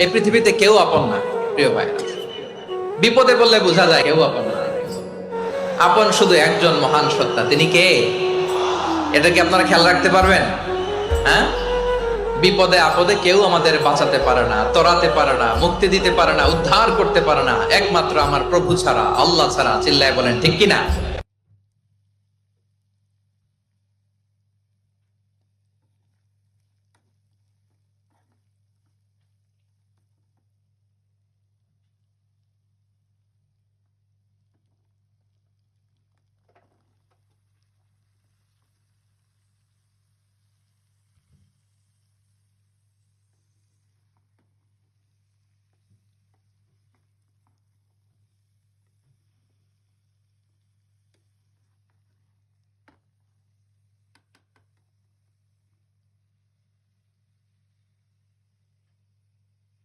এই পৃথিবীতে কেউ আপন না প্রিয় ভাই। বিপদে বললে বোঝা যায় কেউ আপন না। আপন শুধু একজন মহান সত্তা, তিনি কে? এটা কি আপনারা খেয়াল রাখতে পারবেন? হ্যাঁ, বিপদে আপদে কেউ আমাদের বাঁচাতে পারে না, তরাতে পারে না, মুক্তি দিতে পারে না, উদ্ধার করতে পারে না, একমাত্র আমার প্রভু ছাড়া, আল্লাহ ছাড়া। চিল্লায় বলেন ঠিক কিনা?